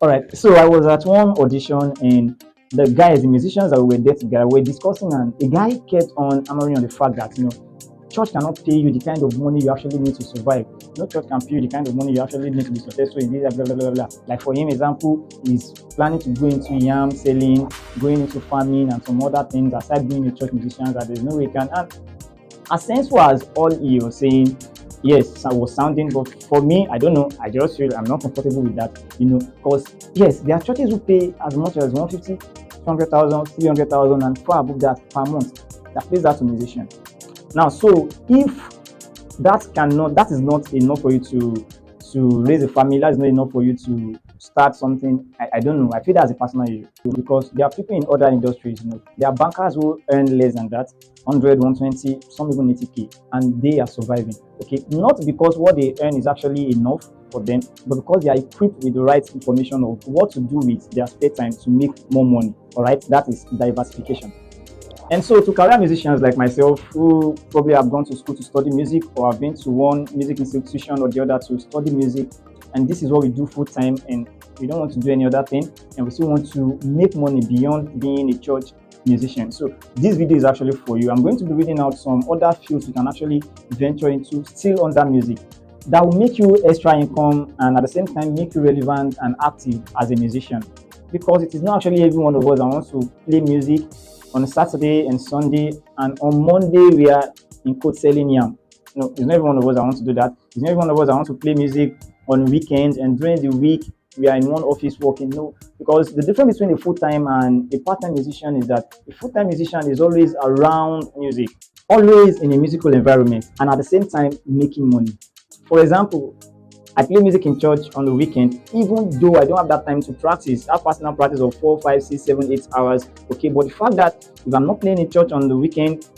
All right. So I was at one audition, and the musicians that we were there together, were discussing, and the guy kept on hammering on the fact that church cannot pay you the kind of money you actually need to survive. No church can pay you the kind of money you actually need to be successful in this, blah, blah, blah, blah. Like for him, example, he's planning to go into yam selling, going into farming, and some other things aside being a church musician that there's no way he can. And as sensible as all he was saying, yes, I was sounding, but for me, I don't know. I just feel I'm not comfortable with that, because yes, there are churches who pay as much as 150, 200,000, 300,000, and far above that per month. That pays that to musician. Now, so if that is not enough for you to raise a family, that's not enough for you to start something. I don't know. I feel that's a personal issue because there are people in other industries. There are bankers who earn less than that, 100, 120, some even 80k, and they are surviving. Okay, not because what they earn is actually enough for them, but because they are equipped with the right information of what to do with their spare time to make more money. All right, that is diversification. And so to career musicians like myself who probably have gone to school to study music or have been to one music institution or the other to study music, and this is what we do full time, and we don't want to do any other thing, and we still want to make money beyond being a church musician. So this video is actually for you. I'm going to be reading out some other fields you can actually venture into still under music that will make you extra income and at the same time make you relevant and active as a musician, because it is not actually every one of us that wants to play music on Saturday and Sunday, and on Monday we are in quote selling yam. No, it's not every one of us that wants to do that. It's not every one of us that wants to play music on weekends, and during the week we are in one office working. No, because the difference between a full-time and a part-time musician is that a full-time musician is always around music, always in a musical environment, and at the same time making money. For example, I play music in church on the weekend, even though I don't have that time to practice. I have personal practice of 4, 5, 6, 7, 8 hours. Okay, but the fact that if I'm not playing in church on the weekend,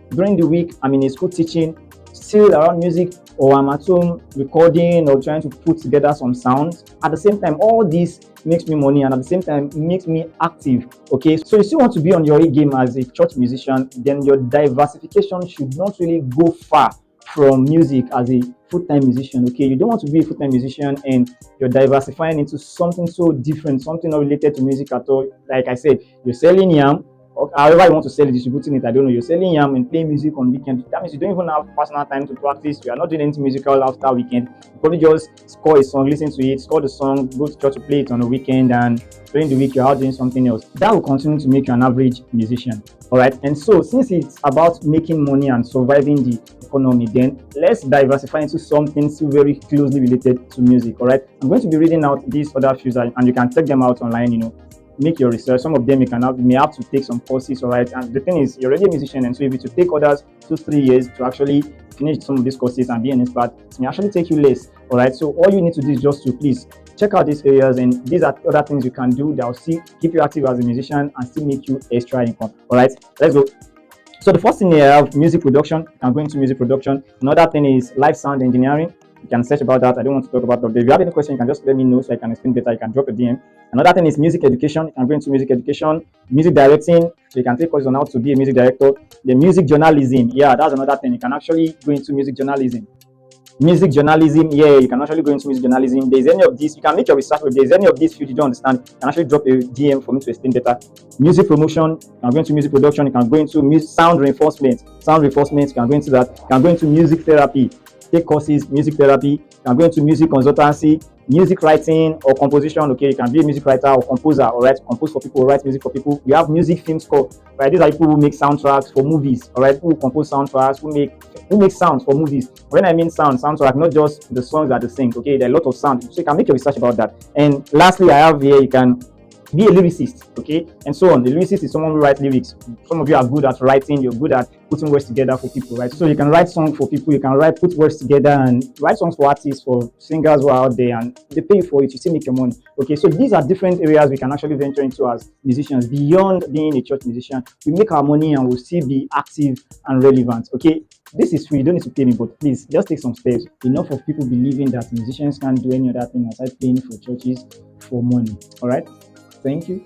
during the week I'm in a school teaching, still around music, or I'm at home recording or trying to put together some sounds. At the same time, all this makes me money, and at the same time makes me active. Okay, so you still want to be on your A game as a church musician, then your diversification should not really go far from music as a full-time musician. Okay, you don't want to be a full-time musician and you're diversifying into something so different, something not related to music at all. Like I said, you're selling yam, or however you want to sell it, distributing it, I don't know. You're selling yam and playing music on weekend. That means you don't even have personal time to practice. You are not doing anything musical after weekend. You probably just score a song, listen to it, score the song, go to church to play it on the weekend, and during the week you're out doing something else. That will continue to make you an average musician. All right, and so since it's about making money and surviving the economy, then let's diversify into something still very closely related to music. All right, I'm going to be reading out these other fields, and you can check them out online. Make your research. Some of them you may have to take some courses. All right, and the thing is, you're already a musician, and so if you to take others 2-3 years to actually finish some of these courses and be an expert, it may actually take you less. All right, so all you need to do is just to please check out these areas, and these are other things you can do that will still keep you active as a musician and still make you extra income. All right, let's go. So the first thing here, I have music production. I'm going to music production. Another thing is live sound engineering. You can search about that. I don't want to talk about that. If you have any question, you can just let me know so I can explain better. You can drop a DM. Another thing is music education. You can go into music education, music directing. So you can take courses on how to be a music director. The music journalism. Yeah, that's another thing. You can actually go into music journalism. Music journalism, yeah, you can actually go into music journalism. If there's any of this, you can make your research. If there's any of this field you don't understand, you can actually drop a DM for me to explain better. Music promotion, you can go into music production. You can go into sound reinforcement. Sound reinforcement, you can go into that. You can go into music therapy, take courses, music therapy. You can go into music consultancy, music writing or composition. Okay, you can be a music writer or composer. All right, compose for people, write music for people. You have music film score. Right, these are people who make soundtracks for movies. All right, who compose soundtracks, who make sounds for movies. When I mean soundtrack, not just the songs that they sing. Okay, there are a lot of sound, so you can make your research about that. And lastly, I have here, you can be a lyricist, okay, and so on. The lyricist is someone who writes lyrics. Some of you are good at writing, you're good at putting words together for people, right? So you can write songs for people, you can put words together and write songs for artists, for singers who are out there, and they pay you for it, you still make your money. Okay, so these are different areas we can actually venture into as musicians beyond being a church musician. We make our money and we'll still be active and relevant. Okay, this is free, you don't need to pay me, but please just take some steps. Enough of people believing that musicians can't do any other thing aside paying for churches for money. All right, thank you.